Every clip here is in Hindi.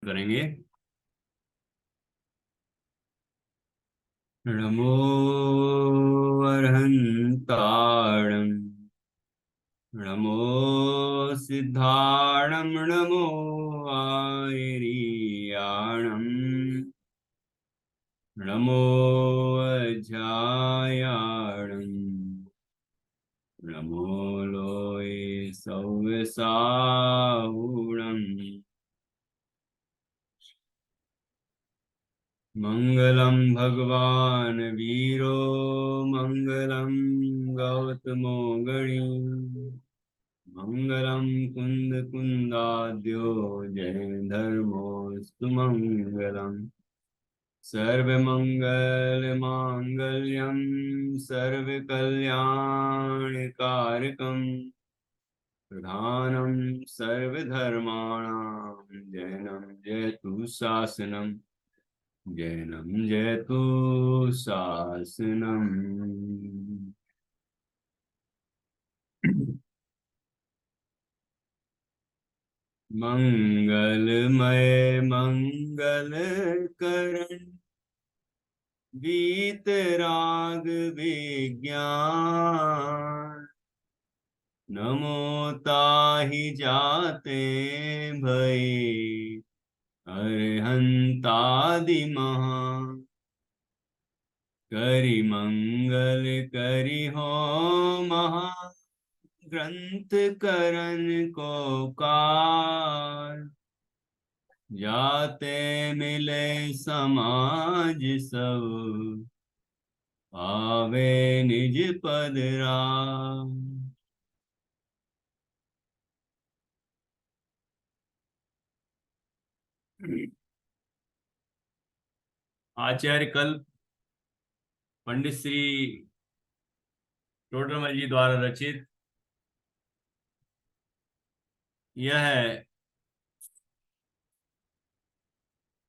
करेंगे। नमो अर्हन्ताणं नमो सिद्धाणं नमो आयर्याणं नमो अजायाणं नमो लोये सव्यसाहुणम् मंगलम भगवान वीरो मंगलम गौतमो गणी मंगलम कुंद कुंदाद्यो जय धर्मोस्तु मंगलम सर्वमंगल मांगल्यम सर्वकल्याणकारकम प्रधानम सर्वधर्माणां जैनम जयतु शासनम जैनम जयतु शासनम। मंगलमय मंगल करण वीतराग विज्ञान नमो ताहि जाते भय अरहंतादि महा करि मंगल करि हो महा ग्रंथ करन को कार जाते मिले समाज सब आवे निज पद राम। आचार्य कल्प पंडित श्री टोडरमल जी द्वारा रचित यह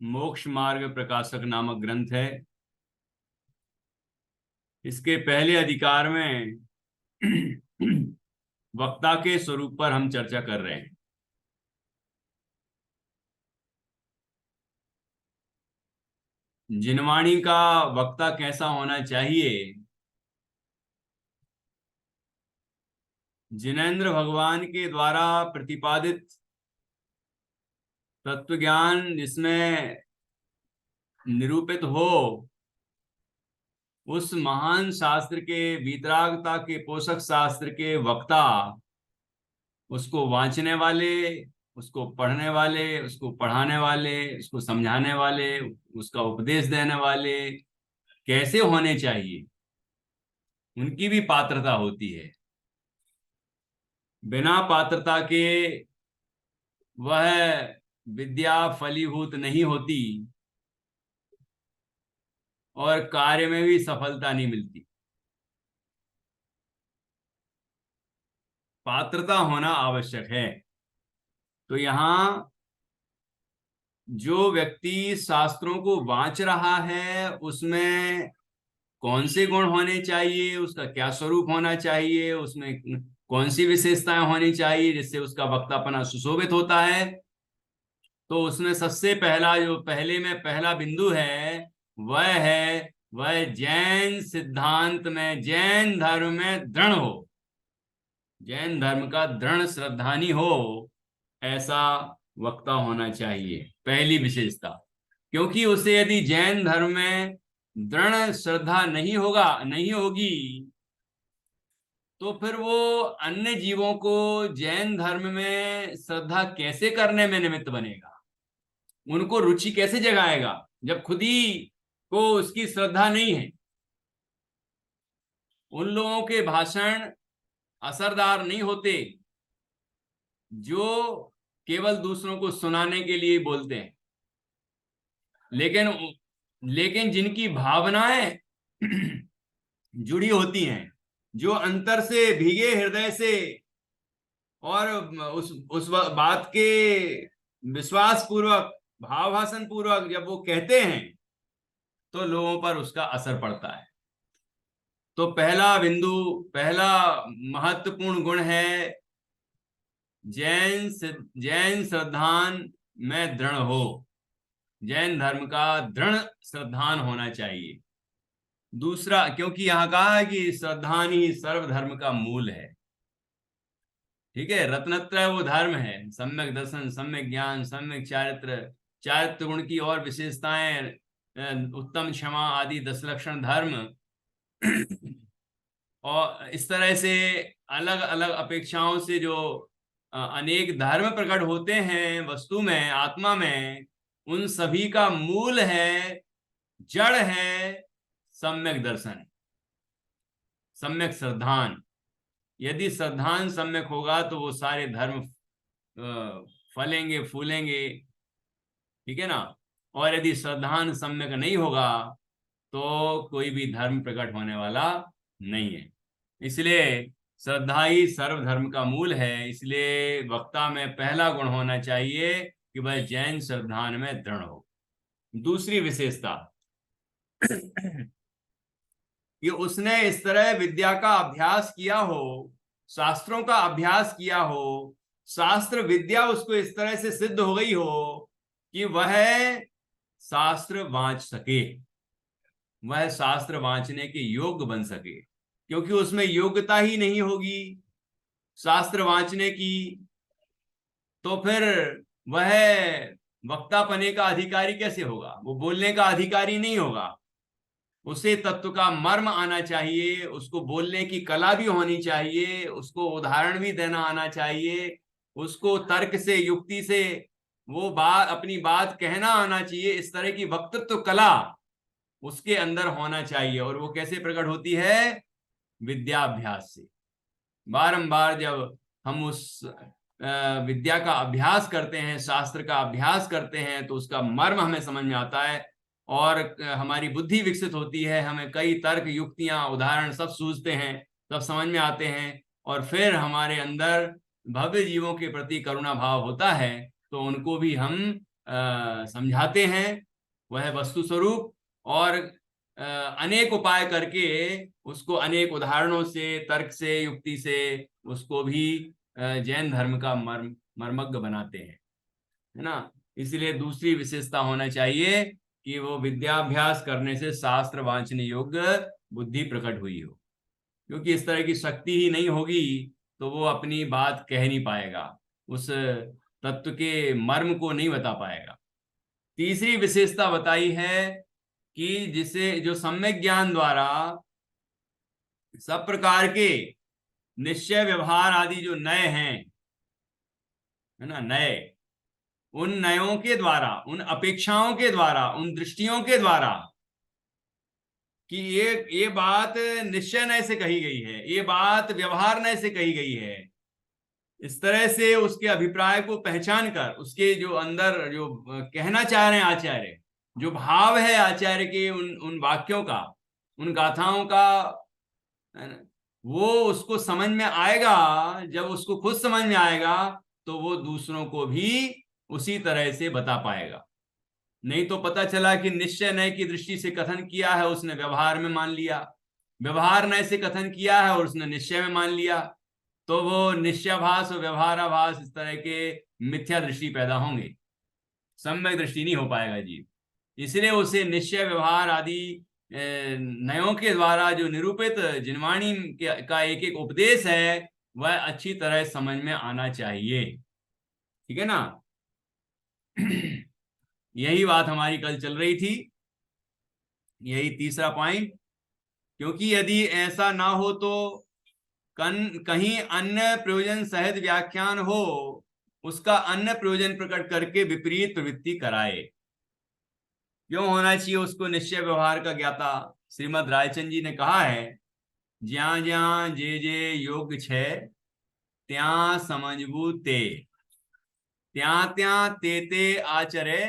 मोक्ष मार्ग प्रकाशक नामक ग्रंथ है। इसके पहले अधिकार में वक्ता के स्वरूप पर हम चर्चा कर रहे हैं। जिनवाणी का वक्ता कैसा होना चाहिए, जिनेंद्र भगवान के द्वारा प्रतिपादित तत्व ज्ञान जिसमें निरूपित हो, उस महान शास्त्र के वीतरागता के पोषक शास्त्र के वक्ता, उसको वांचने वाले, उसको पढ़ने वाले, उसको पढ़ाने वाले, उसको समझाने वाले, उसका उपदेश देने वाले कैसे होने चाहिए, उनकी भी पात्रता होती है। बिना पात्रता के वह विद्या फलीभूत नहीं होती और कार्य में भी सफलता नहीं मिलती। पात्रता होना आवश्यक है। तो यहां जो व्यक्ति शास्त्रों को वांच रहा है उसमें कौन से गुण होने चाहिए, उसका क्या स्वरूप होना चाहिए, उसमें कौन सी विशेषताएं होनी चाहिए जिससे उसका वक्तापना सुशोभित होता है, तो उसमें सबसे पहला जो पहले में पहला बिंदु है वह जैन सिद्धांत में, जैन धर्म में दृढ़ हो, जैन धर्म का दृढ़ श्रद्धानी हो, ऐसा वक्ता होना चाहिए। पहली विशेषता, क्योंकि उसे यदि जैन धर्म में दृढ़ श्रद्धा नहीं होगी तो फिर वो अन्य जीवों को जैन धर्म में श्रद्धा कैसे करने में निमित्त बनेगा, उनको रुचि कैसे जगाएगा जब खुद ही को उसकी श्रद्धा नहीं है। उन लोगों के भाषण असरदार नहीं होते जो केवल दूसरों को सुनाने के लिए बोलते हैं, लेकिन लेकिन जिनकी भावनाएं जुड़ी होती हैं, जो अंतर से, भीगे हृदय से और उस बात के विश्वास पूर्वक, भावभाषण पूर्वक जब वो कहते हैं तो लोगों पर उसका असर पड़ता है। तो पहला बिंदु, पहला महत्वपूर्ण गुण है जैन श्रद्धान में दृढ़ हो। जैन धर्म का दृढ़ श्रद्धान होना चाहिए। दूसरा, क्योंकि यहाँ कहा है कि श्रद्धान ही सर्वधर्म का मूल है। ठीक है, रत्नत्रय वो धर्म है, सम्यक दर्शन, सम्यक ज्ञान, सम्यक चारित्र, चारित्र गुण की और विशेषताएं, उत्तम क्षमा आदि 10 लक्षण धर्म। और इस तरह से अलग अलग अपेक्षाओं से जो अनेक धर्म प्रकट होते हैं वस्तु में, आत्मा में, उन सभी का मूल है, जड़ है सम्यक दर्शन, सम्यक श्रद्धान। यदि श्रद्धान सम्यक होगा तो वो सारे धर्म फलेंगे, फूलेंगे। ठीक है ना। और यदि श्रद्धान सम्यक नहीं होगा तो कोई भी धर्म प्रकट होने वाला नहीं है। इसलिए श्रद्धा ही सर्वधर्म का मूल है। इसलिए वक्ता में पहला गुण होना चाहिए कि वह जैन श्रद्धान में दृढ़ हो। दूसरी विशेषता कि उसने इस तरह विद्या का अभ्यास किया हो, शास्त्रों का अभ्यास किया हो, शास्त्र विद्या उसको इस तरह से सिद्ध हो गई हो कि वह शास्त्र वांच सके, वह शास्त्र वांचने के योग्य बन सके। क्योंकि उसमें योग्यता ही नहीं होगी शास्त्र वांचने की, तो फिर वह वक्ता पने का अधिकारी कैसे होगा? वो बोलने का अधिकारी नहीं होगा। उसे तत्व का मर्म आना चाहिए, उसको बोलने की कला भी होनी चाहिए, उसको उदाहरण भी देना आना चाहिए, उसको तर्क से, युक्ति से वो बात, अपनी बात कहना आना चाहिए। इस तरह की वक्तृत्व कला उसके अंदर होना चाहिए। और वो कैसे प्रकट होती है? विद्याभ्यास से। बारंबार जब हम उस विद्या का अभ्यास करते हैं, शास्त्र का अभ्यास करते हैं, तो उसका मर्म हमें समझ में आता है और हमारी बुद्धि विकसित होती है। हमें कई तर्क, युक्तियां, उदाहरण सब सूझते हैं, सब समझ में आते हैं। और फिर हमारे अंदर भव्य जीवों के प्रति करुणा भाव होता है, तो उनको भी हम समझाते हैं वह वस्तु स्वरूप। और अनेक उपाय करके उसको अनेक उदाहरणों से, तर्क से, युक्ति से उसको भी जैन धर्म का मर्मज्ञ बनाते हैं, है ना। इसलिए दूसरी विशेषता होना चाहिए कि वो विद्याभ्यास करने से शास्त्र वांचने योग्य बुद्धि प्रकट हुई हो। क्योंकि इस तरह की शक्ति ही नहीं होगी तो वो अपनी बात कह नहीं पाएगा, उस तत्व के मर्म को नहीं बता पाएगा। तीसरी विशेषता बताई है कि जिसे, जो सम्यक ज्ञान द्वारा सब प्रकार के निश्चय, व्यवहार आदि जो नए हैं, है ना, नए, उन नयों के द्वारा, उन अपेक्षाओं के द्वारा, उन दृष्टियों के द्वारा कि ये बात निश्चय नय से कही गई है, ये बात व्यवहार नय से कही गई है, इस तरह से उसके अभिप्राय को पहचान कर, उसके जो अंदर जो कहना चाह रहे हैं आचार्य, जो भाव है आचार्य के उन उन वाक्यों का, उन गाथाओं का, वो उसको समझ में आएगा। जब उसको खुद समझ में आएगा तो वो दूसरों को भी उसी तरह से बता पाएगा। नहीं तो पता चला कि निश्चय नय की दृष्टि से कथन किया है, उसने व्यवहार में मान लिया, व्यवहार नय से कथन किया है और उसने निश्चय में मान लिया, तो वो निश्चयाभास और व्यवहाराभास, इस तरह के मिथ्या दृष्टि पैदा होंगे, सम्यक दृष्टि नहीं हो पाएगा जीव। इसलिए उसे निश्चय, व्यवहार आदि नयों के द्वारा जो निरूपित जिनवाणी का एक एक उपदेश है वह अच्छी तरह समझ में आना चाहिए। ठीक है ना। यही बात हमारी कल चल रही थी, यही तीसरा पॉइंट। क्योंकि यदि ऐसा ना हो तो कहीं अन्य प्रयोजन सहित व्याख्यान हो, उसका अन्य प्रयोजन प्रकट करके विपरीत प्रवृत्ति कराए। क्यों होना चाहिए उसको निश्चय व्यवहार का ज्ञाता? श्रीमद रायचंद जी ने कहा है, ज्या ज्या जे जे योग छे त्या समझबू ते, त्या त्या ते ते आचरे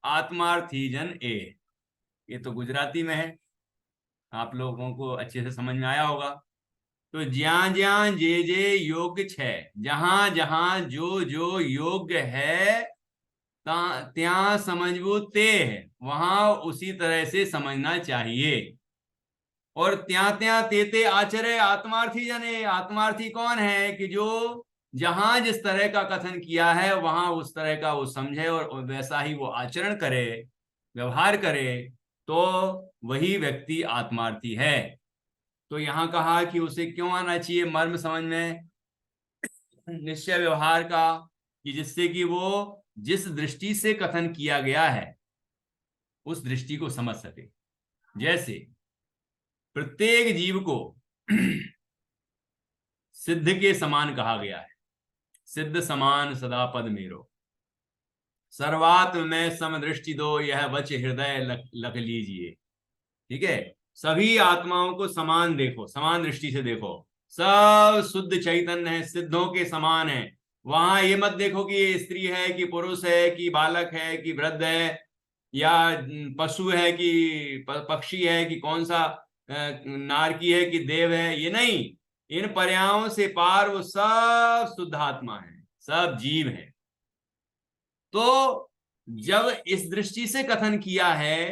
आत्मार्थी जन ए। ये तो गुजराती में है, आप लोगों को अच्छे से समझ में आया होगा। तो ज्या ज्या जे जे योग्य छे, जहां जहां जो जो योग्य है त्या समझबू ते, वहां उसी तरह से समझना चाहिए। और त्या त्या ते ते आचरे आत्मार्थी जने, आत्मार्थी कौन है? कि जो जहां जिस तरह का कथन किया है वहां उस तरह का वो समझे और वैसा ही वो आचरण करे, व्यवहार करे, तो वही व्यक्ति आत्मार्थी है। तो यहां कहा कि उसे क्यों आना चाहिए मर्म समझ में निश्चय व्यवहार का, कि जिससे कि वो जिस दृष्टि से कथन किया गया है उस दृष्टि को समझ सके। जैसे प्रत्येक जीव को सिद्ध के समान कहा गया है, सिद्ध समान सदा पद मेरो, सर्वात्म में समदृष्टि दो यह वच हृदय लख लीजिए। ठीक है, सभी आत्माओं को समान देखो, समान दृष्टि से देखो, सब शुद्ध चैतन्य है, सिद्धों के समान है। वहां ये मत देखो कि ये स्त्री है कि पुरुष है कि बालक है कि वृद्ध है या पशु है कि पक्षी है कि कौन सा नारकी है कि देव है, ये नहीं। इन पर्यायों से पार वो सब शुद्ध आत्मा है, सब जीव है। तो जब इस दृष्टि से कथन किया है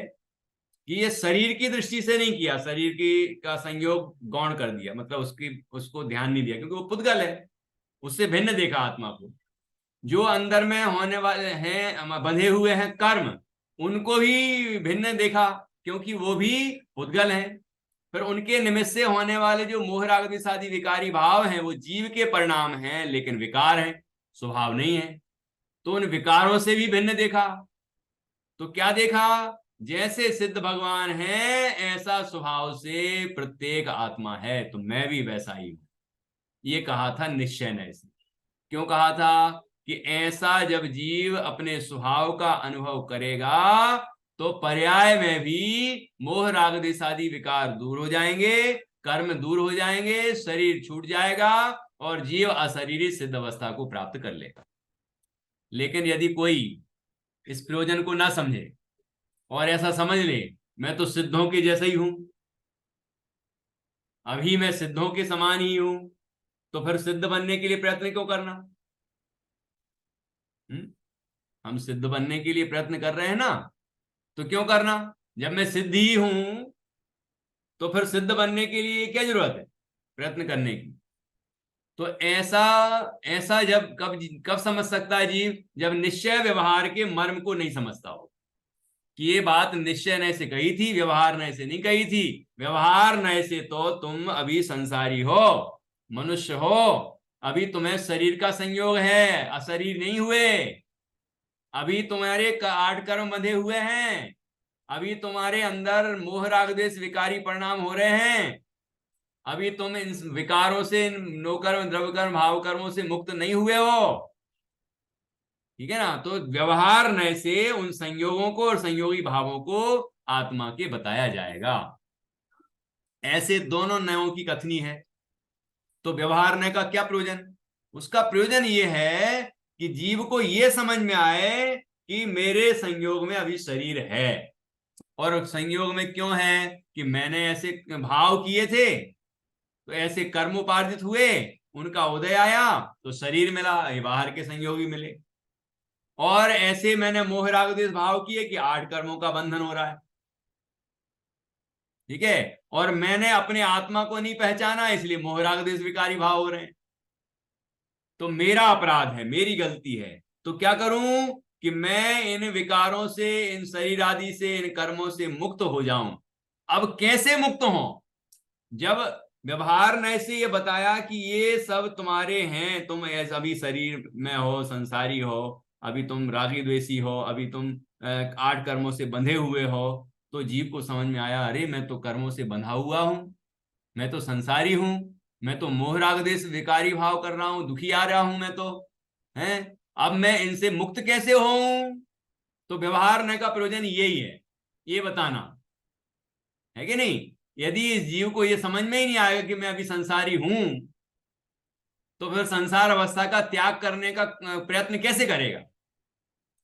कि ये शरीर की दृष्टि से नहीं किया, शरीर की का संयोग गौण कर दिया, मतलब उसको ध्यान नहीं दिया क्योंकि वो पुद्गल है, उससे भिन्न देखा आत्मा को। जो अंदर में होने वाले हैं, बंधे हुए हैं कर्म, उनको भी भिन्न देखा क्योंकि वो भी पुद्गल हैं। फिर उनके निमित्त से होने वाले जो मोह राग द्वेष आदि विकारी भाव हैं वो जीव के परिणाम हैं, लेकिन विकार हैं, स्वभाव नहीं है। तो उन विकारों से भी भिन्न देखा। तो क्या देखा, जैसे सिद्ध भगवान है ऐसा स्वभाव से प्रत्येक आत्मा है, तो मैं भी वैसा ही हूं। ये कहा था निश्चय न से। क्यों कहा था कि ऐसा जब जीव अपने स्वभाव का अनुभव करेगा तो पर्याय में भी मोह राग द्वेष आदि विकार दूर हो जाएंगे, कर्म दूर हो जाएंगे, शरीर छूट जाएगा और जीव अशरीरी सिद्ध अवस्था को प्राप्त कर लेगा। लेकिन यदि कोई इस प्रयोजन को ना समझे और ऐसा समझ ले मैं तो सिद्धों के जैसा ही हूं, अभी मैं सिद्धों के समान ही हूं, तो फिर सिद्ध बनने के लिए प्रयत्न क्यों करना? हम सिद्ध बनने के लिए प्रयत्न कर रहे हैं ना, तो क्यों करना? जब मैं सिद्ध ही हूं तो फिर सिद्ध बनने के लिए क्या जरूरत है प्रयत्न करने की? तो ऐसा ऐसा जब कब कब समझ सकता है जीव, जब निश्चय व्यवहार के मर्म को नहीं समझता हो कि ये बात निश्चय नय से कही थी, व्यवहार नय से नहीं कही थी। व्यवहार नय से तो तुम अभी संसारी हो, मनुष्य हो, अभी तुम्हें शरीर का संयोग है, अशरीर नहीं हुए। अभी तुम्हारे 8 कर्म बंधे हुए हैं, अभी तुम्हारे अंदर मोह राग द्वेष विकारी परिणाम हो रहे हैं, अभी तुम इन विकारों से, इन नोकर्म द्रव्य कर्म भाव कर्मों से मुक्त नहीं हुए हो। ठीक है ना? तो व्यवहार नय से उन संयोगों को और संयोगी भावों को आत्मा के बताया जाएगा। ऐसे दोनों नयों की कथनी है। तो व्यवहार नय का क्या प्रयोजन? उसका प्रयोजन ये है कि जीव को ये समझ में आए कि मेरे संयोग में अभी शरीर है, और संयोग में क्यों है कि मैंने ऐसे भाव किए थे तो ऐसे कर्म उपार्जित हुए, उनका उदय आया तो शरीर मिला, ये बाहर के संयोगी मिले। और ऐसे मैंने मोह राग द्वेष भाव किए कि 8 कर्मों का बंधन हो रहा है। ठीक है, और मैंने अपने आत्मा को नहीं पहचाना इसलिए मोह राग द्वेष विकारी भाव हो रहे हैं। तो मेरा अपराध है, मेरी गलती है। तो क्या करूं कि मैं इन विकारों से, इन शरीर आदि से, इन कर्मों से मुक्त हो जाऊं। अब कैसे मुक्त हो? जब व्यवहार ने से ये बताया कि ये सब तुम्हारे हैं, तुम ऐसा अभी शरीर में हो, संसारी हो, अभी तुम रागी द्वेषी हो, अभी तुम 8 कर्मों से बंधे हुए हो, तो जीव को समझ में आया अरे मैं तो कर्मों से बंधा हुआ हूं, मैं तो संसारी हूं, मैं तो मोह राग द्वेष विकारी भाव कर रहा हूं, दुखी आ रहा हूं मैं तो, हैं? अब मैं इनसे मुक्त कैसे होऊं? तो व्यवहार न का प्रयोजन यही है, ये बताना है कि नहीं। यदि इस जीव को यह समझ में ही नहीं आएगा कि मैं अभी संसारी हूं, तो फिर संसार अवस्था का त्याग करने का प्रयत्न कैसे करेगा?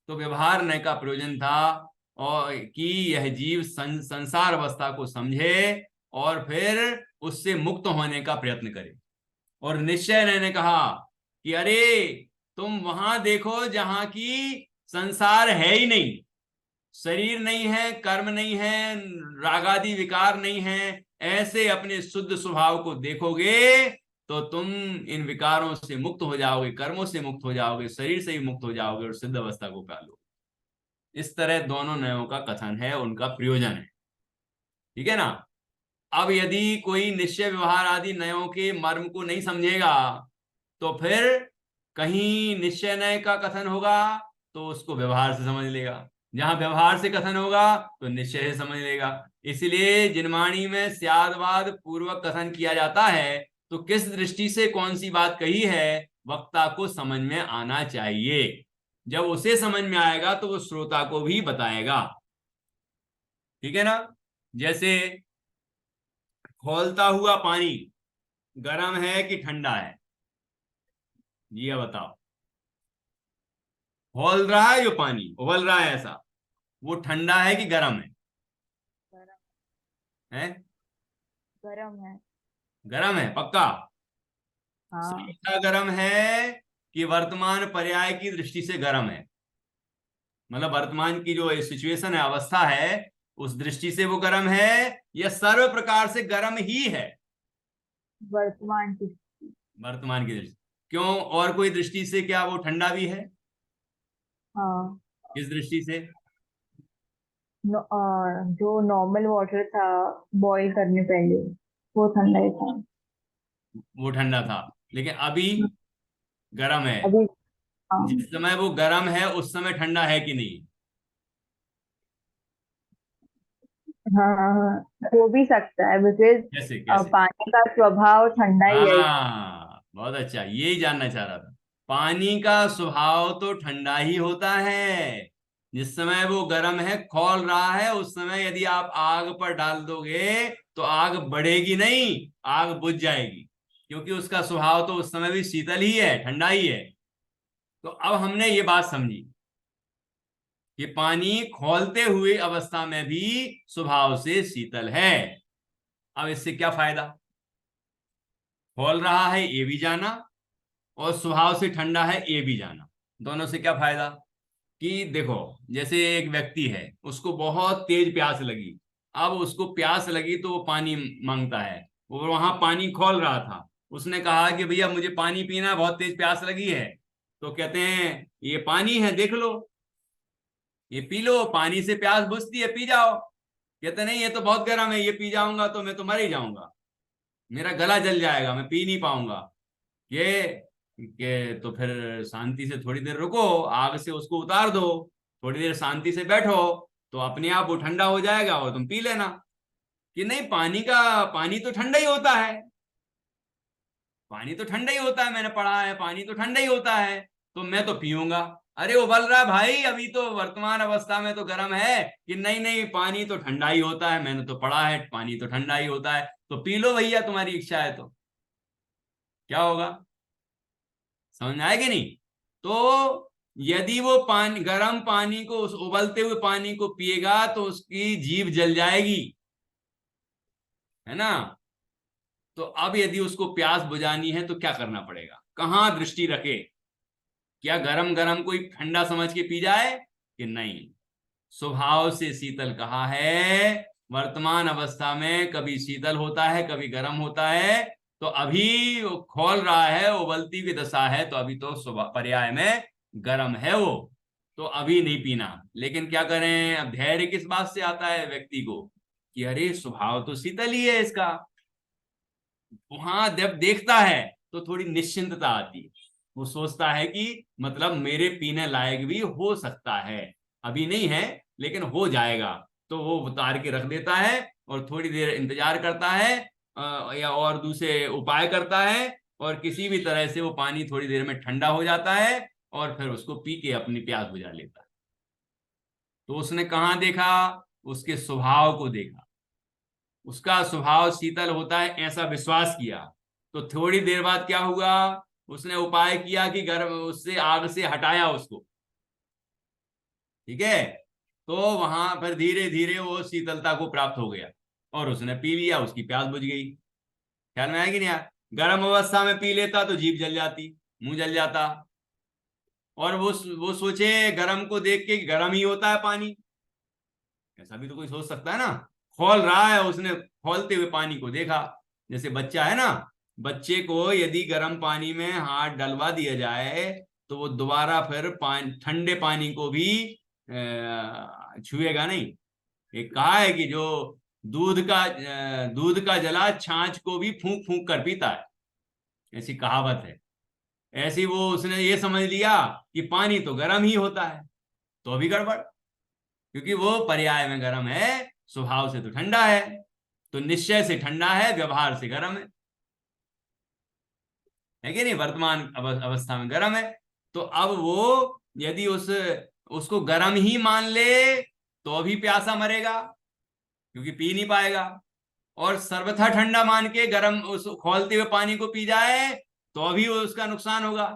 तो व्यवहार न का प्रयोजन था और कि यह जीव संसार अवस्था को समझे और फिर उससे मुक्त होने का प्रयत्न करे। और निश्चय ने कहा कि अरे तुम वहां देखो जहां की संसार है ही नहीं, शरीर नहीं है, कर्म नहीं है, रागादि विकार नहीं है, ऐसे अपने शुद्ध स्वभाव को देखोगे तो तुम इन विकारों से मुक्त हो जाओगे, कर्मों से मुक्त हो जाओगे, शरीर से भी मुक्त हो जाओगे और सिद्ध अवस्था को पा लो। इस तरह दोनों नयों का कथन है, उनका प्रयोजन है। ठीक है ना। अब यदि कोई निश्चय व्यवहार आदि नयों के मर्म को नहीं समझेगा, तो फिर कहीं निश्चय नय का कथन होगा तो उसको व्यवहार से समझ लेगा, जहां व्यवहार से कथन होगा तो निश्चय से समझ लेगा। इसलिए जिनवाणी में स्यादवाद पूर्वक कथन किया जाता है, तो किस दृष्टि से कौन सी बात कही है वक्ता को समझ में आना चाहिए। जब उसे समझ में आएगा तो वो श्रोता को भी बताएगा। ठीक है ना। जैसे खौलता हुआ पानी गर्म है कि ठंडा है, ये बताओ। खौल रहा है जो पानी उबल रहा है ऐसा, वो ठंडा है कि गर्म है? गरम। है? गरम है। गर्म है पक्का? हाँ। ऐसा गर्म है कि वर्तमान पर्याय की दृष्टि से गर्म है, मतलब वर्तमान की जो सिचुएशन है, अवस्था है, उस दृष्टि से वो गर्म है, या सर्व प्रकार से गर्म ही है? वर्तमान की। वर्तमान की दृष्टि। क्यों, और कोई दृष्टि से क्या वो ठंडा भी है? हाँ। किस दृष्टि से? जो नॉर्मल वाटर था बॉईल करने पहले, वो ठंडा ही था। वो ठंडा था, लेकिन अभी गर्म है। अभी। हाँ। जिस समय वो गर्म है उस समय ठंडा है कि नहीं? हाँ हाँ, हाँ, हो भी सकता है बिकॉज कैसे कैसे? पानी का स्वभाव ठंडा ही है। हाँ बहुत अच्छा, यही जानना चाह रहा था। पानी का स्वभाव तो ठंडा ही होता है। जिस समय वो गर्म है, खौल रहा है, उस समय यदि आप आग पर डाल दोगे तो आग बढ़ेगी नहीं, आग बुझ जाएगी, क्योंकि उसका स्वभाव तो उस समय भी शीतल ही है, ठंडा ही है। तो अब हमने ये बात समझी कि पानी खौलते हुए अवस्था में भी स्वभाव से शीतल है। अब इससे क्या फायदा? खौल रहा है ये भी जाना, और स्वभाव से ठंडा है ये भी जाना। दोनों से क्या फायदा? कि देखो, जैसे एक व्यक्ति है, उसको बहुत तेज प्यास लगी। अब उसको प्यास लगी तो वो पानी मांगता है, और वहां पानी खौल रहा था। उसने कहा कि भैया मुझे पानी पीना है, बहुत तेज प्यास लगी है। तो कहते हैं ये पानी है देख लो, ये पी लो, पानी से प्यास बुझती है, पी जाओ। कहते नहीं ये तो बहुत गर्म है, ये पी जाऊंगा तो मैं तो मर ही जाऊंगा, मेरा गला जल जाएगा, मैं पी नहीं पाऊंगा ये। के तो फिर शांति से थोड़ी देर रुको, आग से उसको उतार दो, थोड़ी देर शांति से बैठो, तो अपने आप वो ठंडा हो जाएगा और तुम पी लेना। कि नहीं, पानी तो ठंडा ही होता है, पानी तो ठंडा ही होता है, मैंने पढ़ा है पानी तो ठंडा ही होता है, तो मैं तो पीऊंगा। अरे उबल रहा है भाई, अभी तो वर्तमान अवस्था में तो गर्म है। कि नहीं नहीं, पानी तो ठंडा ही होता है, मैंने तो पढ़ा है पानी तो ठंडा ही होता है, तो पी लो भैया, तुम्हारी इच्छा है तो। क्या होगा? समझ में आएगी नहीं? तो यदि वो पानी, गर्म पानी को, उस उबलते हुए पानी को पिएगा तो उसकी जीभ जल जाएगी, है ना। तो अब यदि उसको प्यास बुझानी है तो क्या करना पड़ेगा, कहाँ दृष्टि रखे? क्या गरम गरम कोई ठंडा समझ के पी जाए? कि नहीं, स्वभाव से शीतल कहा है, वर्तमान अवस्था में कभी शीतल होता है कभी गर्म होता है। तो अभी वो खौल रहा है, उबलती हुई दशा है, तो अभी तो पर्याय में गर्म है वो, तो अभी नहीं पीना। लेकिन क्या करें, अब धैर्य किस बात से आता है व्यक्ति को? कि अरे स्वभाव तो शीतल ही है इसका। वहां जब देखता है तो थोड़ी निश्चिंतता आती है, वो सोचता है कि मतलब मेरे पीने लायक भी हो सकता है, अभी नहीं है लेकिन हो जाएगा। तो वो उतार के रख देता है और थोड़ी देर इंतजार करता है, या और दूसरे उपाय करता है, और किसी भी तरह से वो पानी थोड़ी देर में ठंडा हो जाता है, और फिर उसको पी के अपनी प्यास बुझा लेता है। तो उसने कहाँ देखा? उसके स्वभाव को देखा, उसका स्वभाव शीतल होता है ऐसा विश्वास किया। तो थोड़ी देर बाद क्या हुआ, उसने उपाय किया कि गर्म उससे आग से हटाया उसको। ठीक है। तो वहां पर धीरे धीरे वो शीतलता को प्राप्त हो गया, और उसने पी लिया, उसकी प्यास बुझ गई। ख्याल में आएगी नहीं यार? गर्म अवस्था में पी लेता तो जीभ जल जाती, मुंह जल जाता, और वो सोचे गर्म को देख के कि गर्म ही होता है पानी, ऐसा भी तो कोई सोच सकता है ना। खौल रहा है, उसने खौलते हुए पानी को देखा, जैसे बच्चा है ना, बच्चे को यदि गर्म पानी में हाथ डलवा दिया जाए तो वो दोबारा फिर ठंडे पानी को भी छुएगा नहीं। एक कहा है कि जो दूध का जला छाछ को भी फूंक फूंक कर पीता है, ऐसी कहावत है। ऐसी वो उसने ये समझ लिया कि पानी तो गर्म ही होता है, तो अभी गड़बड़, क्योंकि वो पर्याय में गर्म है, स्वभाव से तो ठंडा है, तो निश्चय से ठंडा है, व्यवहार से गर्म है कि नहीं, वर्तमान अवस्था में गर्म है। तो अब वो यदि उसको गर्म ही मान ले तो भी प्यासा मरेगा, क्योंकि पी नहीं पाएगा। और सर्वथा ठंडा मान के गर्म उस खौलते हुए पानी को पी जाए तो भी उसका नुकसान होगा।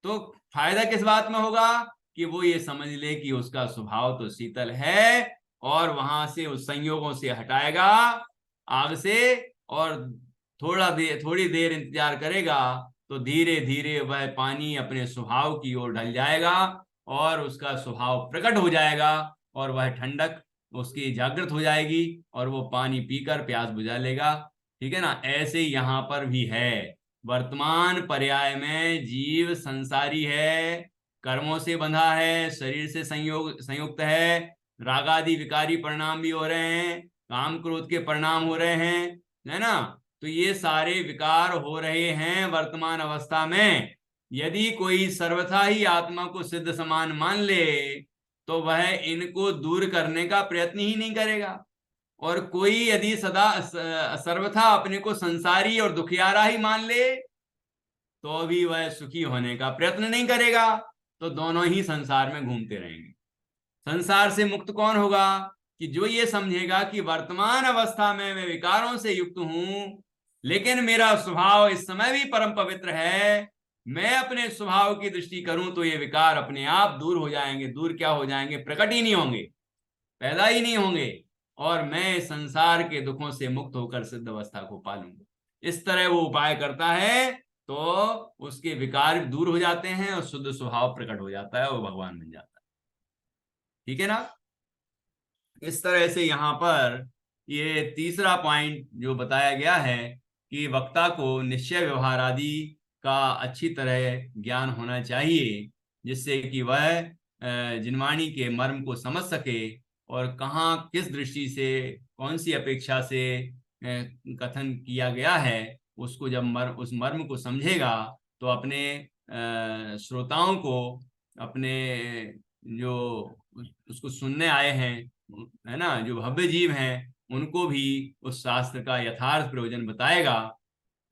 तो फायदा किस बात में होगा कि वो ये समझ ले कि उसका स्वभाव तो शीतल है, और वहां से उस संयोगों से हटाएगा आग से, और थोड़ी देर इंतजार करेगा तो धीरे धीरे वह पानी अपने स्वभाव की ओर ढल जाएगा और उसका स्वभाव प्रकट हो जाएगा, और वह ठंडक उसकी जागृत हो जाएगी और वो पानी पीकर प्यास बुझा लेगा। ठीक है ना। ऐसे यहाँ पर भी है, वर्तमान पर्याय में जीव संसारी है, कर्मों से बंधा है, शरीर से संयुक्त है, रागादि विकारी परिणाम भी हो रहे हैं, काम क्रोध के परिणाम हो रहे हैं, है ना। तो ये सारे विकार हो रहे हैं वर्तमान अवस्था में। यदि कोई सर्वथा ही आत्मा को सिद्ध समान मान ले तो वह इनको दूर करने का प्रयत्न ही नहीं करेगा। और कोई यदि सदा सर्वथा अपने को संसारी और दुखियारा ही मान ले तो भी वह सुखी होने का प्रयत्न नहीं करेगा, तो दोनों ही संसार में घूमते रहेंगे। संसार से मुक्त कौन होगा कि जो ये समझेगा कि वर्तमान अवस्था में मैं विकारों से युक्त हूं, लेकिन मेरा स्वभाव इस समय भी परम पवित्र है। मैं अपने स्वभाव की दृष्टि करूं तो ये विकार अपने आप दूर हो जाएंगे। दूर क्या हो जाएंगे, प्रकट ही नहीं होंगे, पैदा ही नहीं होंगे, और मैं संसार के दुखों से मुक्त होकर सिद्ध अवस्था को पालूंगा। इस तरह वो उपाय करता है तो उसके विकार दूर हो जाते हैं और शुद्ध स्वभाव प्रकट हो जाता है, वो भगवान बन जाता है। ठीक है ना। इस तरह से यहाँ पर ये तीसरा पॉइंट जो बताया गया है कि वक्ता को निश्चय व्यवहार आदि का अच्छी तरह ज्ञान होना चाहिए, जिससे कि वह जिनवाणी के मर्म को समझ सके, और कहाँ किस दृष्टि से कौन सी अपेक्षा से कथन किया गया है, उसको जब उस मर्म को समझेगा तो अपने श्रोताओं को, अपने जो उसको सुनने आए हैं, है ना, जो भव्य जीव हैं, उनको भी उस शास्त्र का यथार्थ प्रयोजन बताएगा,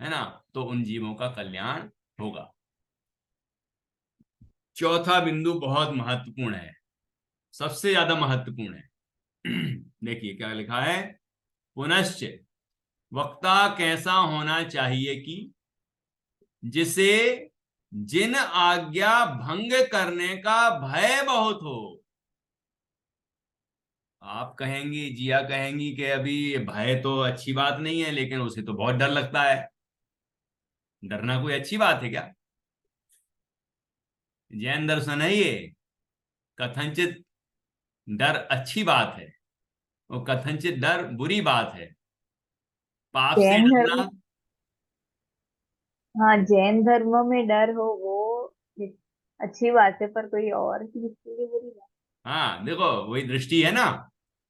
है ना, तो उन जीवों का कल्याण होगा। चौथा बिंदु बहुत महत्वपूर्ण है, सबसे ज्यादा महत्वपूर्ण है। देखिए क्या लिखा है। पुनश्च वक्ता कैसा होना चाहिए कि जिसे जिन आज्ञा भंग करने का भय बहुत हो। आप कहेंगी, जिया कहेंगी कि अभी ये भय तो अच्छी बात नहीं है, लेकिन उसे तो बहुत डर लगता है। डरना कोई अच्छी बात है क्या? जैन दर्शन है ये, कथनचित डर अच्छी बात है, वो कथनचित डर बुरी बात है। पाप से जैन धर्म, डरना। हाँ जैन धर्म में डर हो वो अच्छी बात है, पर कोई और की दृष्टि से बुरी बात। हाँ देखो, वही दृष्टि है ना,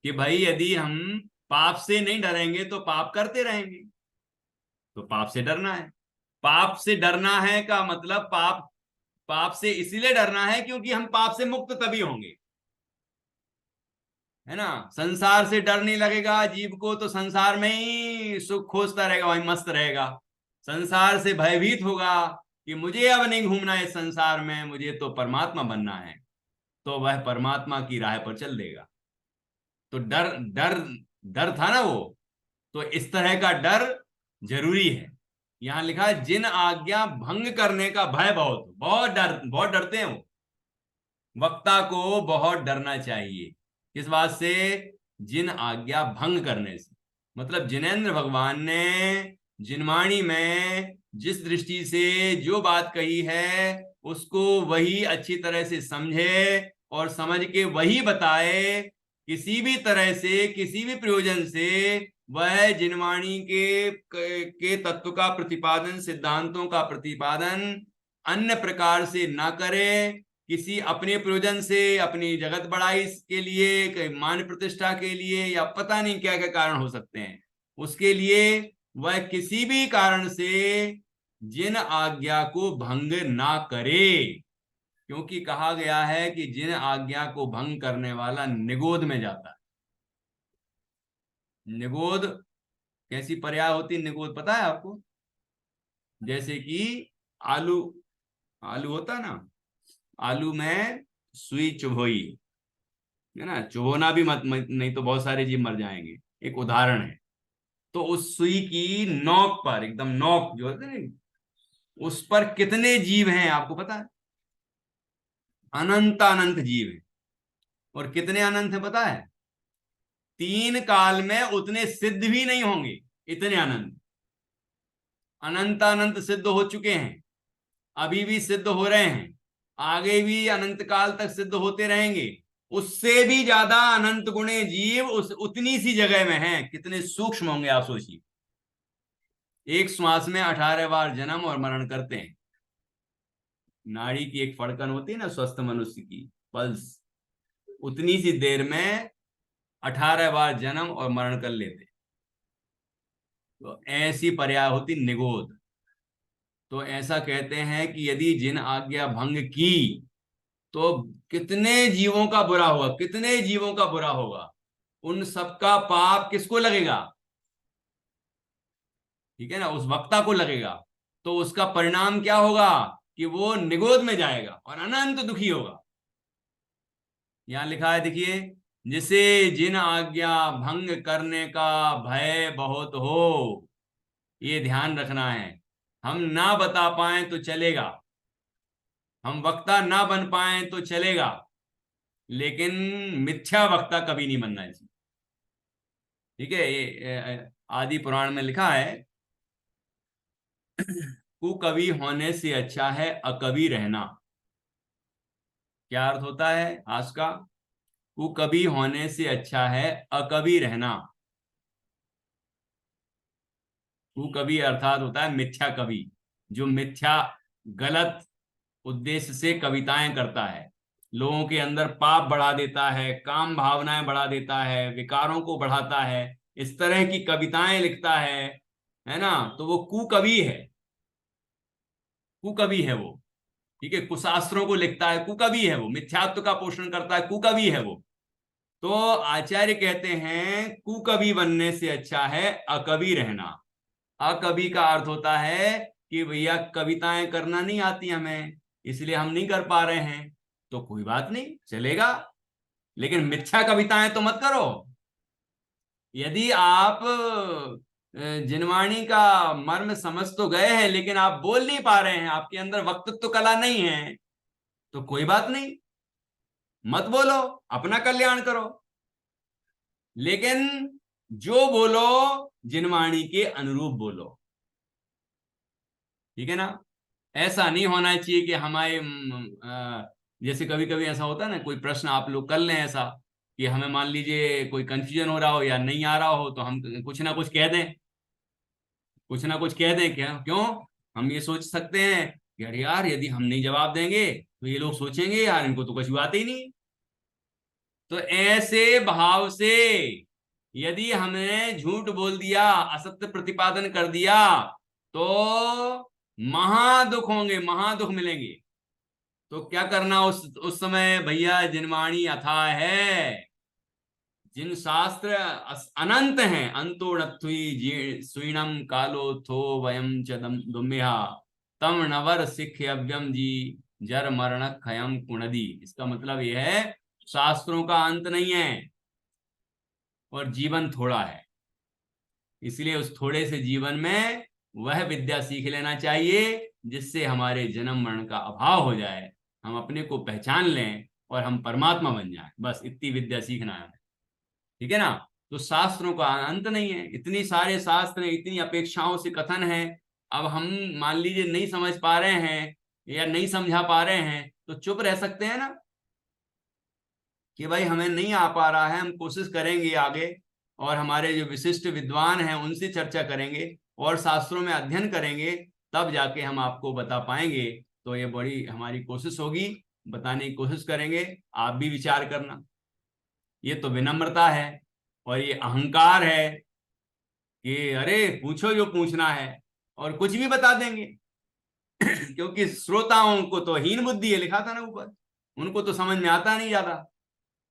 कि भाई यदि हम पाप से नहीं डरेंगे तो पाप करते रहेंगे, तो पाप से डरना है। पाप से डरना है का मतलब पाप, पाप से इसीलिए डरना है क्योंकि हम पाप से मुक्त तभी होंगे, है ना। संसार से डर नहीं लगेगा जीव को तो संसार में ही सुख खोजता रहेगा, वही मस्त रहेगा। संसार से भयभीत होगा कि मुझे अब नहीं घूमना है संसार में, मुझे तो परमात्मा बनना है, तो वह परमात्मा की राह पर चल देगा। तो डर डर डर था ना वो, तो इस तरह का डर जरूरी है। यहां लिखा है जिन आज्ञा भंग करने का भय बहुत, बहुत डरते हैं वो। वक्ता को बहुत डरना चाहिए किस बात से? जिन आज्ञा भंग करने से। मतलब जिनेंद्र भगवान ने जिनवाणी में जिस दृष्टि से जो बात कही है उसको वही अच्छी तरह से समझे और समझ के वही बताए, किसी भी तरह से किसी भी प्रयोजन से वह जिनवाणी के तत्व का प्रतिपादन, सिद्धांतों का प्रतिपादन अन्य प्रकार से ना करे, किसी अपने प्रयोजन से, अपनी जगत बढ़ाई के लिए, कहीं मान प्रतिष्ठा के लिए, या पता नहीं क्या क्या कारण हो सकते हैं, उसके लिए वह किसी भी कारण से जिन आज्ञा को भंग ना करे। क्योंकि कहा गया है कि जिन आज्ञा को भंग करने वाला निगोद में जाता है। निगोद कैसी पर्याय होती है? निगोद पता है आपको? जैसे कि आलू, आलू होता ना, आलू में सुई चुभोई, है ना, चुभोना भी मत नहीं तो बहुत सारे जीव मर जाएंगे, एक उदाहरण है। तो उस सुई की नोक पर, एकदम नोक जो होता है ना, उस पर कितने जीव हैं आपको पता है? अनंत अनंत जीव है। और कितने अनंत है पता है? 3 काल में उतने सिद्ध भी नहीं होंगे, इतने अनंत। अनंत अनंत सिद्ध हो चुके हैं, अभी भी सिद्ध हो रहे हैं, आगे भी अनंत काल तक सिद्ध होते रहेंगे। उससे भी ज्यादा अनंत गुणे जीव उस उतनी सी जगह में हैं। कितने सूक्ष्म होंगे आप सोचिए। एक श्वास में 18 बार जन्म और मरण करते हैं। नाड़ी की एक फड़कन होती है ना स्वस्थ मनुष्य की, पल्स, उतनी सी देर में 18 बार जन्म और मरण कर लेते। तो ऐसी पर्याय होती निगोद। तो ऐसा कहते हैं कि यदि जिन आज्ञा भंग की तो कितने जीवों का बुरा होगा, कितने जीवों का बुरा होगा। उन सबका पाप किसको लगेगा? ठीक है ना, उस वक्ता को लगेगा। तो उसका परिणाम क्या होगा? कि वो निगोद में जाएगा और अनंत दुखी होगा। यहां लिखा है देखिए, जिसे जिन आज्ञा भंग करने का भय बहुत हो, ये ध्यान रखना है। हम ना बता पाए तो चलेगा, हम वक्ता ना बन पाए तो चलेगा, लेकिन मिथ्या वक्ता कभी नहीं बनना चाहिए। ठीक है, ये आदि पुराण में लिखा है, कुकवि होने से अच्छा है अकवि रहना। क्या अर्थ होता है आज का? कुकवि होने से अच्छा है अकवि रहना। कुकवि अर्थात होता है मिथ्या कवि, जो मिथ्या, गलत उद्देश्य से कविताएं करता है, लोगों के अंदर पाप बढ़ा देता है, काम भावनाएं बढ़ा देता है, विकारों को बढ़ाता है, इस तरह की कविताएं लिखता है ना, तो वो कुकवि है। कुकवि है वो। ठीक है, कुशास्त्रों को लिखता है, कुकवि है वो, मिथ्यात्व का पोषण करता है, कुकवि है वो। तो आचार्य कहते हैं कुकवि बनने से अच्छा है अकवि रहना। अकवि का अर्थ होता है कि भैया कविताएं करना नहीं आती हमें, इसलिए हम नहीं कर पा रहे हैं, तो कोई बात नहीं, चलेगा, लेकिन मिथ्या कविताएं तो मत करो। यदि आप जिनवाणी का मर्म समझ तो गए हैं, लेकिन आप बोल नहीं पा रहे हैं, आपके अंदर वक्तृत्व कला नहीं है, तो कोई बात नहीं, मत बोलो, अपना कल्याण करो। लेकिन जो बोलो जिनवाणी के अनुरूप बोलो। ठीक है ना? ऐसा नहीं होना चाहिए कि हमारे जैसे कभी कभी ऐसा होता है ना, कोई प्रश्न आप लोग कर लें ऐसा, कि हमें मान लीजिए कोई कंफ्यूजन हो रहा हो या नहीं आ रहा हो, तो हम कुछ ना कुछ कह दें, कुछ ना कुछ कह दें। क्या क्यों? हम ये सोच सकते हैं कि अरे यार, यदि हम नहीं जवाब देंगे तो ये लोग सोचेंगे यार इनको तो कुछ बात ही नहीं। तो ऐसे भाव से यदि हमने झूठ बोल दिया, असत्य प्रतिपादन कर दिया, तो महादुख होंगे, महादुख मिलेंगे। तो क्या करना उस समय भैया? जिनवाणी अथाह है, जिन शास्त्र अनंत हैं, अंतोणत्थुई सुईणम कालो थो वयम च दुम्या तम नवर सिख्यव्यम जी जर मरण खयम कुणदी। इसका मतलब यह है, शास्त्रों का अंत नहीं है और जीवन थोड़ा है, इसलिए उस थोड़े से जीवन में वह विद्या सीख लेना चाहिए जिससे हमारे जन्म मरण का अभाव हो जाए, हम अपने को पहचान लें और हम परमात्मा बन जाएं। बस इतनी विद्या सीखना है। ठीक है ना? तो शास्त्रों का अंत नहीं है, इतनी सारे शास्त्र हैं, इतनी अपेक्षाओं से कथन है। अब हम मान लीजिए नहीं समझ पा रहे हैं या नहीं समझा पा रहे हैं, तो चुप रह सकते हैं ना, कि भाई हमें नहीं आ पा रहा है, हम कोशिश करेंगे आगे। और हमारे जो विशिष्ट विद्वान हैं उनसे चर्चा करेंगे और शास्त्रों में अध्ययन करेंगे, तब जाके हम आपको बता पाएंगे। तो ये बड़ी हमारी कोशिश होगी, बताने की कोशिश करेंगे, आप भी विचार करना। ये तो विनम्रता है और ये अहंकार है कि अरे पूछो जो पूछना है और कुछ भी बता देंगे। क्योंकि श्रोताओं को तो हीन बुद्धि है, लिखा था ना ऊपर, उनको तो समझ में आता नहीं ज्यादा,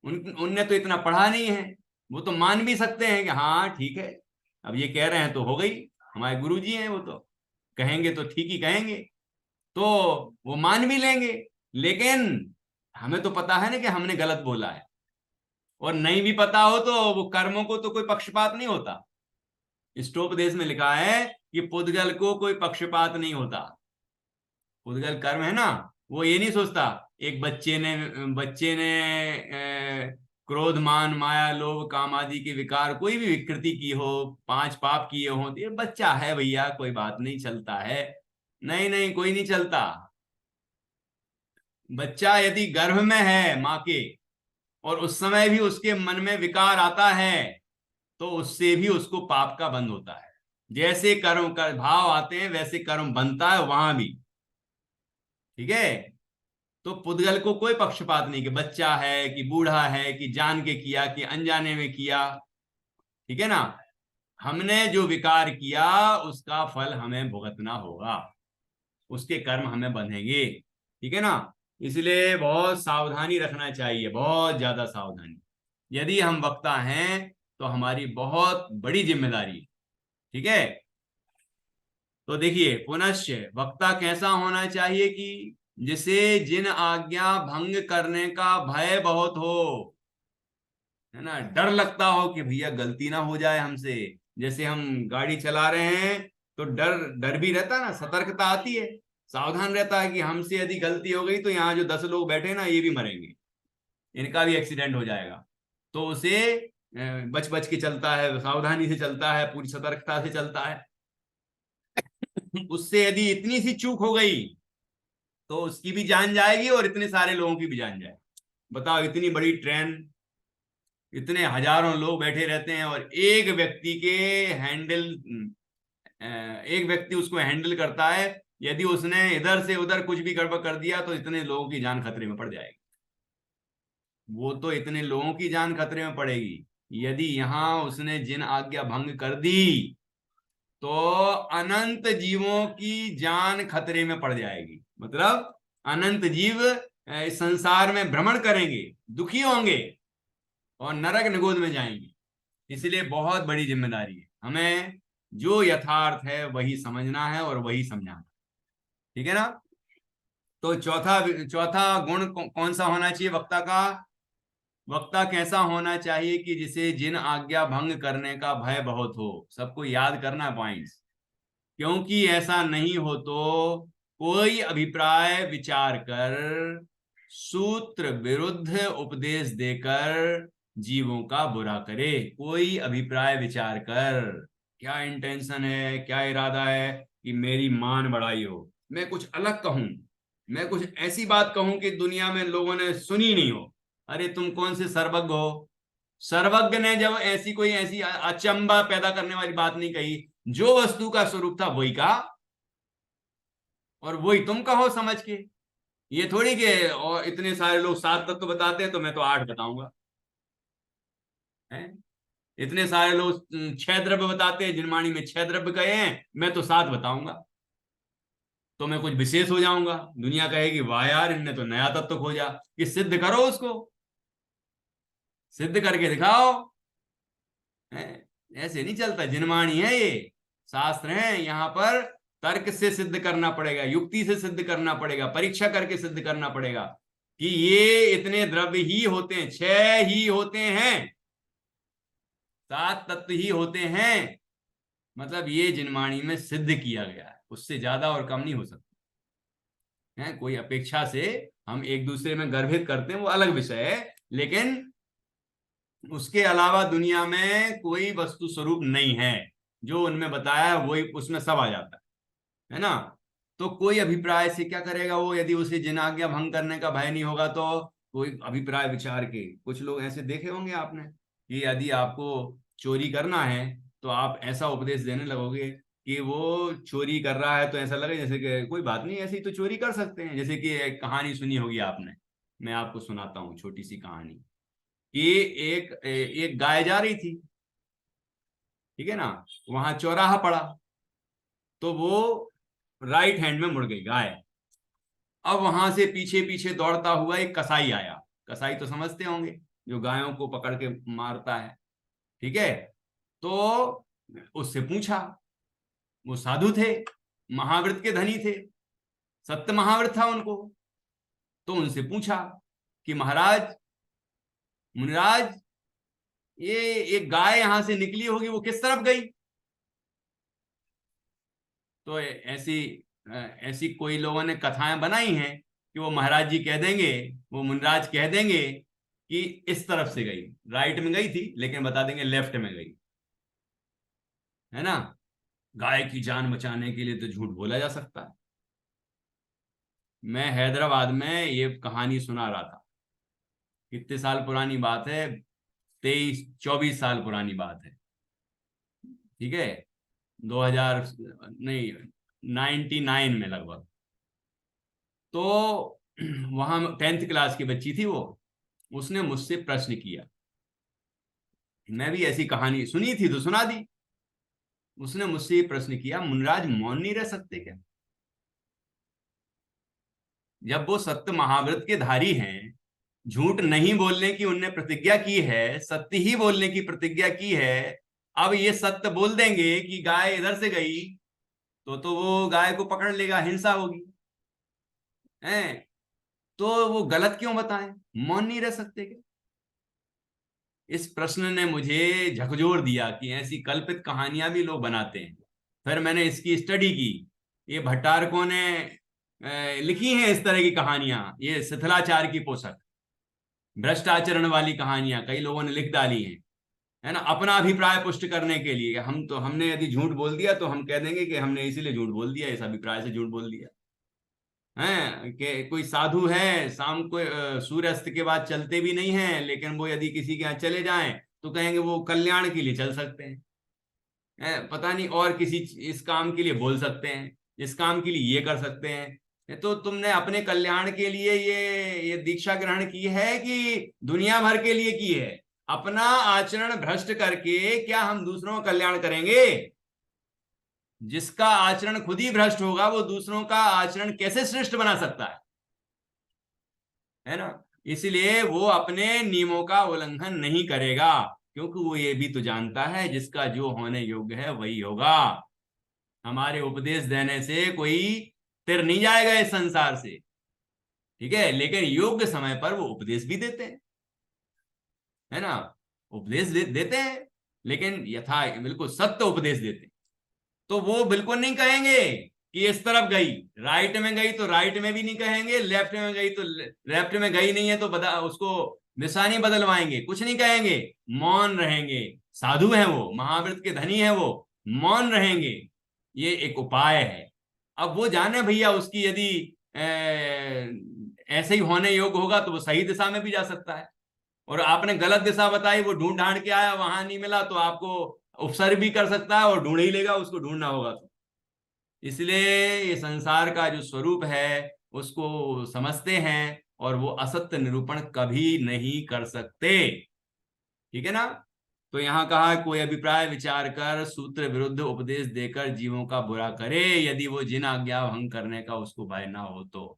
उनने तो इतना पढ़ा नहीं है। वो तो मान भी सकते हैं कि हाँ ठीक है, अब ये कह रहे हैं तो हो गई, हमारे गुरुजी हैं, वो तो कहेंगे तो ठीक ही कहेंगे, तो वो मान भी लेंगे। लेकिन हमें तो पता है ना कि हमने गलत बोला है। और नहीं भी पता हो तो वो कर्मों को तो कोई पक्षपात नहीं होता। इष्टोपदेश में लिखा है कि पुद्गल को कोई पक्षपात नहीं होता। पुद्गल कर्म है ना, वो ये नहीं सोचता एक बच्चे ने क्रोध मान माया लोभ काम आदि के विकार कोई भी विकृति की हो, 5 पाप किए हो, तो ये बच्चा है भैया, कोई बात नहीं, चलता है। नहीं नहीं, कोई नहीं चलता। बच्चा यदि गर्भ में है माँ के और उस समय भी उसके मन में विकार आता है, तो उससे भी उसको पाप का बंध होता है। जैसे कर्म का भाव आते हैं वैसे कर्म बनता है वहां भी। ठीक है। तो पुद्गल को कोई पक्षपात नहीं कि बच्चा है कि बूढ़ा है कि जान के किया कि अनजाने में किया। ठीक है ना। हमने जो विकार किया उसका फल हमें भुगतना होगा, उसके कर्म हमें बंधेंगे। ठीक है ना। इसलिए बहुत सावधानी रखना चाहिए, बहुत ज्यादा सावधानी। यदि हम वक्ता हैं तो हमारी बहुत बड़ी जिम्मेदारी है। ठीक है। तो देखिए पुनश्च वक्ता कैसा होना चाहिए कि जिसे जिन आज्ञा भंग करने का भय बहुत हो, है ना, डर लगता हो कि भैया गलती ना हो जाए हमसे। जैसे हम गाड़ी चला रहे हैं तो डर डर भी रहता है ना, सतर्कता आती है, सावधान रहता है कि हमसे यदि गलती हो गई तो यहाँ जो 10 लोग बैठे ना ये भी मरेंगे, इनका भी एक्सीडेंट हो जाएगा। तो उसे बच बच के चलता है, सावधानी से चलता है, पूरी सतर्कता से चलता है। उससे यदि इतनी सी चूक हो गई तो उसकी भी जान जाएगी और इतने सारे लोगों की भी जान जाएगी। बताओ, इतनी बड़ी ट्रेन, इतने हजारों लोग बैठे रहते हैं और एक व्यक्ति के हैंडल एक व्यक्ति उसको हैंडल करता है, यदि उसने इधर से उधर कुछ भी गड़बड़ कर दिया तो इतने लोगों की जान खतरे में पड़ जाएगी। वो तो इतने लोगों की जान खतरे में पड़ेगी। यदि यहां उसने जिन आज्ञा भंग कर दी तो अनंत जीवों की जान खतरे में पड़ जाएगी। मतलब अनंत जीव इस संसार में भ्रमण करेंगे, दुखी होंगे और नरक निगोद में जाएंगे। इसलिए बहुत बड़ी जिम्मेदारी है, हमें जो यथार्थ है वही समझना है और वही समझाना। ठीक है ना। तो चौथा चौथा गुण कौन सा होना चाहिए वक्ता का? वक्ता कैसा होना चाहिए कि जिसे जिन आज्ञा भंग करने का भय बहुत हो। सबको याद करना पॉइंट्स, क्योंकि ऐसा नहीं हो तो कोई अभिप्राय विचार कर सूत्र विरुद्ध उपदेश देकर जीवों का बुरा करे। कोई अभिप्राय विचार कर, क्या इंटेंशन है, क्या इरादा है कि मेरी मान बढ़ाई हो, मैं कुछ अलग कहूं, मैं कुछ ऐसी बात कहूं कि दुनिया में लोगों ने सुनी नहीं हो। अरे तुम कौन से सर्वज्ञ हो? सर्वज्ञ ने जब ऐसी कोई ऐसी अचंबा पैदा करने वाली बात नहीं कही, जो वस्तु का स्वरूप था वही कहा और वही तुम कहो समझ के। ये थोड़ी कि और इतने सारे लोग 7 तत्व बताते हैं तो मैं तो 8 बताऊंगा, है? इतने सारे लोग 6 द्रव्य बताते हैं, जिनवाणी में 6 द्रव्य कहे हैं, मैं तो 7 बताऊंगा। तो मैं कुछ विशेष हो जाऊंगा, दुनिया कहेगी वाह यार इनने तो नया तत्व खोजा। कि सिद्ध करो उसको, सिद्ध करके दिखाओ, है? ऐसे नहीं चलता। जिनवाणी है ये, शास्त्र है, यहाँ पर तर्क से सिद्ध करना पड़ेगा, युक्ति से सिद्ध करना पड़ेगा, परीक्षा करके सिद्ध करना पड़ेगा कि ये इतने द्रव्य ही होते हैं, 6 ही होते हैं, 7 तत्व ही होते हैं। मतलब ये जिनवाणी में सिद्ध किया गया है, उससे ज्यादा और कम नहीं हो सकता है। कोई अपेक्षा से हम एक दूसरे में गर्भित करते हैं वो अलग विषय है, लेकिन उसके अलावा दुनिया में कोई वस्तु स्वरूप नहीं है। जो उनमें बताया है वही उसमें सब आ जाता है ना। तो कोई अभिप्राय से क्या करेगा वो, यदि उसे जिन आज्ञा भंग करने का भय नहीं होगा तो कोई अभिप्राय विचार के। कुछ लोग ऐसे देखे होंगे आपने कि यदि आपको चोरी करना है तो आप ऐसा उपदेश देने लगोगे कि वो चोरी कर रहा है तो ऐसा लगे जैसे कि कोई बात नहीं, ऐसी तो चोरी कर सकते हैं। जैसे कि एक कहानी सुनी होगी आपने, मैं आपको सुनाता हूँ छोटी सी कहानी कि एक गाय जा रही थी, ठीक है ना, वहां चौराहा पड़ा, तो वो राइट हैंड में मुड़ गई गाय। अब वहां से पीछे पीछे दौड़ता हुआ एक कसाई आया। कसाई तो समझते होंगे, जो गायों को पकड़ के मारता है, ठीक है। तो उससे पूछा, वो साधु थे, महाव्रत के धनी थे, सत्य महाव्रत था उनको। तो उनसे पूछा कि महाराज, मुनिराज, ये एक गाय यहां से निकली होगी, वो किस तरफ गई? तो ऐसी कोई लोगों ने कथाएं बनाई हैं कि वो महाराज जी कह देंगे, वो मुनिराज कह देंगे कि इस तरफ से गई, राइट में गई थी, लेकिन बता देंगे लेफ्ट में गई, है ना। गाय की जान बचाने के लिए तो झूठ बोला जा सकता है। मैं हैदराबाद में ये कहानी सुना रहा था, कितने साल पुरानी बात है, 23-24 साल पुरानी बात है, ठीक है, 2000 नहीं, 99 में लगभग। तो वहां 10th क्लास की बच्ची थी वो, उसने मुझसे प्रश्न किया। मैं भी ऐसी कहानी सुनी थी तो सुना दी। उसने मुझसे ये प्रश्न किया, मुनराज मौन नहीं रह सकते क्या? जब वो सत्य महाव्रत के धारी हैं, झूठ नहीं बोलने की उनने प्रतिज्ञा की है, सत्य ही बोलने की प्रतिज्ञा की है, अब ये सत्य बोल देंगे कि गाय इधर से गई, तो वो गाय को पकड़ लेगा, हिंसा होगी, है। तो वो गलत क्यों बताएं, मौन नहीं रह सकते क्या? इस प्रश्न ने मुझे झकझोर दिया कि ऐसी कल्पित कहानियां भी लोग बनाते हैं। फिर मैंने इसकी स्टडी की। ये भट्टारकों ने लिखी हैं इस तरह की कहानियां, ये शिथिलाचार की पोषक, भ्रष्ट आचरण वाली कहानियां कई लोगों ने लिख डाली हैं, है ना, अपना अभिप्राय पुष्ट करने के लिए। हमने यदि झूठ बोल दिया तो हम कह देंगे कि हमने इसीलिए झूठ बोल दिया, इस अभिप्राय से झूठ बोल दिया, है कि कोई साधु है, शाम को सूर्यास्त के बाद चलते भी नहीं है, लेकिन वो यदि किसी के यहाँ चले जाएं तो कहेंगे वो कल्याण के लिए चल सकते हैं, पता नहीं और किसी इस काम के लिए बोल सकते हैं, इस काम के लिए ये कर सकते हैं। तो तुमने अपने कल्याण के लिए ये दीक्षा ग्रहण की है कि दुनिया भर के लिए की है? अपना आचरण भ्रष्ट करके क्या हम दूसरों का कल्याण करेंगे? जिसका आचरण खुद ही भ्रष्ट होगा वो दूसरों का आचरण कैसे श्रेष्ठ बना सकता है ना। इसलिए वो अपने नियमों का उल्लंघन नहीं करेगा, क्योंकि वो ये भी तो जानता है जिसका जो होने योग्य है वही होगा। हमारे उपदेश देने से कोई तिर नहीं जाएगा इस संसार से, ठीक है, लेकिन योग्य समय पर वो उपदेश भी देते हैं, है ना। उपदेश देते हैं, लेकिन यथा बिल्कुल सत्य उपदेश देते हैं। तो वो बिल्कुल नहीं कहेंगे कि इस तरफ गई, राइट में गई तो राइट में भी नहीं कहेंगे, लेफ्ट में गई तो लेफ्ट में गई नहीं है तो उसको निशानी बदलवाएंगे, कुछ नहीं कहेंगे, मौन रहेंगे। साधु हैं वो, महाव्रत के धनी हैं वो, मौन रहेंगे। ये एक उपाय है। अब वो जाने भैया, उसकी यदि ऐसे ही होने योग्य होगा तो वो सही दिशा में भी जा सकता है, और आपने गलत दिशा बताई, वो ढूंढ ढांड के आया, वहां नहीं मिला तो आपको उपसर्ग भी कर सकता है और ढूंढ ही लेगा, उसको ढूंढना होगा तो। इसलिए ये संसार का जो स्वरूप है उसको समझते हैं, और वो असत्य निरूपण कभी नहीं कर सकते, ठीक है ना। तो यहाँ कहा, कोई अभिप्राय विचार कर सूत्र विरुद्ध उपदेश देकर जीवों का बुरा करे, यदि वो जिन आज्ञा भंग करने का उसको भय ना हो तो।